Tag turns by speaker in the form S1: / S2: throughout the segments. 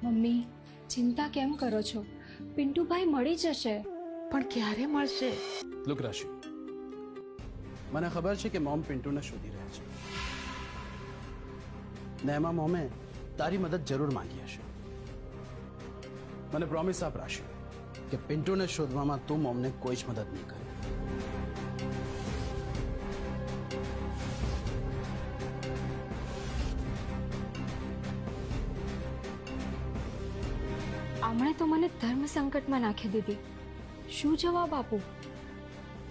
S1: Mummy ચિંતા કેમ કરો છો? પિન્ટુભાઈ મળી જશે.
S2: પણ ક્યારે મળશે?
S3: લુક રાશિ, મને ખબર છે કે મોમ પિન્ટુને શોધી રહ્યા છે ને એમાં મોમે તારી મદદ જરૂર માંગી હશે. મને પ્રોમિસ આપ રાશિ કે પિન્ટુને શોધવામાં તું મોમને કોઈ જ મદદ નહીં કરે.
S1: આમણે તો મને ધર્મ સંકટમાં નાખી દીધી. શું જવાબ આપું?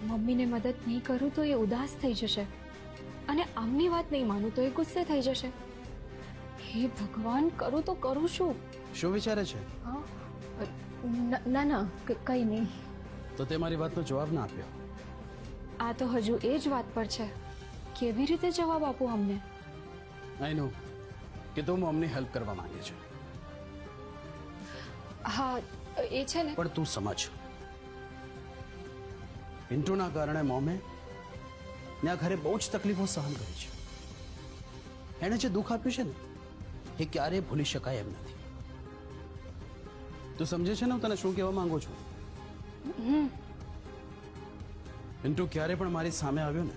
S1: મમ્મીને મદદ નહીં કરું તો એ ઉદાસ થઈ જશે અને આમની વાત નહીં માનું તો એ ગુસ્સે થઈ જશે. હે ભગવાન, કરું તો કરું શું?
S3: શું વિચારે છે?
S1: હા, ના ના કંઈ નહીં.
S3: તો તે મારી વાતનો જવાબ ના આપ્યો.
S1: આ તો હજુ એ જ વાત પર છે. કેવી રીતે જવાબ આપું અમને?
S3: આઈ નો કે તું મોમની હેલ્પ કરવા માંગે છે,
S1: હા એ છે ને.
S3: પણ તું સમજ, પિન્ટુના કારણે મોમે ને આ ઘરે બહુ જ તકલીફો સહન કરી છે. એણે જે દુઃખ આપ્યું છે ને એ ક્યારેય ભૂલી શકાય એમ નથી. તું સમજે છે ને હું તને શું કહેવા માંગુ છું? પિન્ટુ ક્યારે પણ મારી સામે આવ્યો ને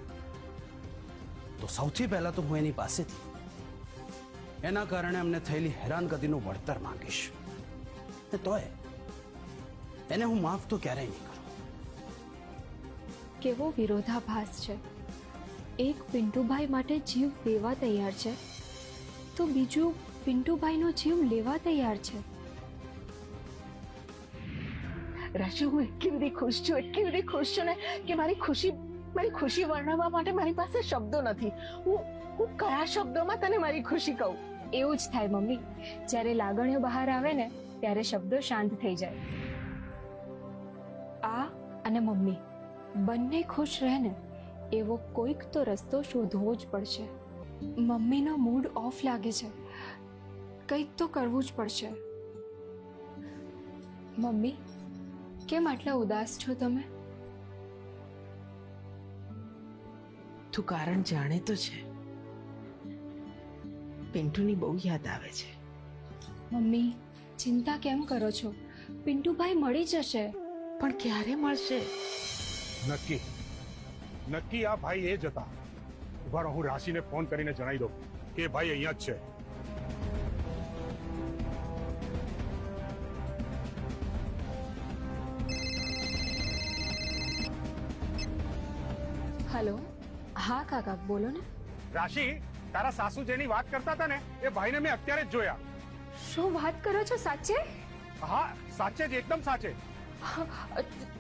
S3: તો સૌથી પહેલા તો હું એની પાસેથી એના કારણે અમને થયેલી હેરાનગતિનું વળતર માંગીશ. તોય એને હું માફ તો ક્યારેય નહીં કરું.
S1: કેવો વિરોધાભાસ છે. એક પિન્ટુભાઈ માટે જીવ દેવા તૈયાર છે તો બીજું પિન્ટુભાઈનો જીવ લેવા તૈયાર છે.
S2: રાશિ, હું એટલી બધી ખુશ છું, એટલી બધી ખુશ છું ને કે મારી ખુશી વર્ણવવા માટે મારી પાસે શબ્દો નથી. હું કયા શબ્દોમાં તને મારી ખુશી કહું?
S1: એવું જ થાય મમ્મી, જ્યારે લાગણીઓ બહાર આવે ને ત્યારે શબ્દો શાંત થઈ જાય. આ અને મમ્મી બંને ખુશ રહે ને એવો કોઈક તો રસ્તો શોધવો જ પડશે. મમ્મીનો મૂડ ઓફ લાગે છે, કંઈક તો કરવું જ પડશે. મમ્મી કેમ આટલા ઉદાસ છો તમે?
S2: તું કારણ જાણે તો છે. પિન્ટુની બહુ યાદ આવે છે.
S1: મમ્મી ચિંતા કેમ કરો છો? પિન્ટુભાઈ મળી જશે.
S2: પણ ક્યારે મળશે?
S4: નક્કી આ ભાઈ એ જ હતા. ઉભા રહો, હું રાશિને ફોન કરીને જણાવી દઉં કે એ ભાઈ અહીંયા જ છે.
S1: હલો, હા કાકા બોલો ને.
S4: રાશિ, તારા સાસુ જેની વાત કરતા હતા ને એ ભાઈને મેં અત્યારે જ જોયા.
S1: શું વાત કરો છો? સાચે?
S4: હા સાચે જ, એકદમ સાચે.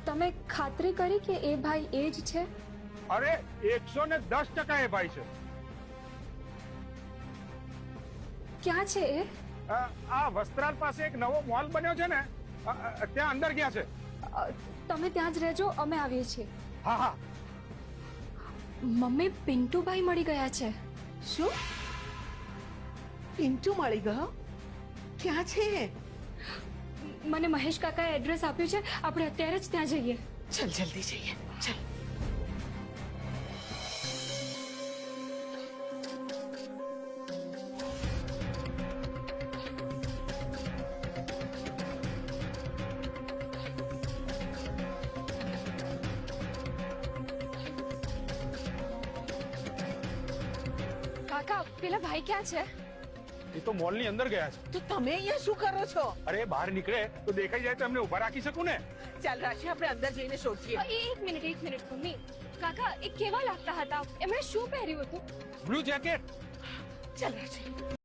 S1: તમે ખાતરી કરી કે એ ભાઈ એ જ છે?
S4: અરે 110% એ ભાઈ છે.
S1: ક્યાં છે એ?
S4: આ વસ્ત્રાલ પાસે એક નવો મોલ બન્યો છે ને ત્યાં અંદર ગયા છે.
S1: તમે ત્યાં જ રહેજો, અમે આવીએ છીએ.
S4: હા હા.
S1: મમ્મી પિન્ટુભાઈ મળી ગયા છે.
S2: શું? પિન્ટુ મળી ગયો? ક્યાં છે?
S1: મને મહેશ કાકાએ એડ્રેસ આપ્યું છે, આપણે અત્યારે જ ત્યાં જઈએ.
S2: ચલ જલ્દી જઈએ, ચલ.
S1: કાકા પેલા ભાઈ ક્યાં છે?
S4: એ તો મોલની અંદર ગયા છે.
S2: તો તમે અહીંયા શું કરો છો?
S4: અરે બહાર નીકળે તો દેખાઈ જાય તો એમને ઉભા રાખી શકું ને.
S2: ચાલ રાશિ, આપણે અંદર જઈને શોધીએ.
S1: એક મિનિટ મમ્મી. કાકા એ કેવા લાગતા હતા? એમણે શું પહેર્યું હતું?
S4: Blue jacket.
S2: ચાલ રાશિ.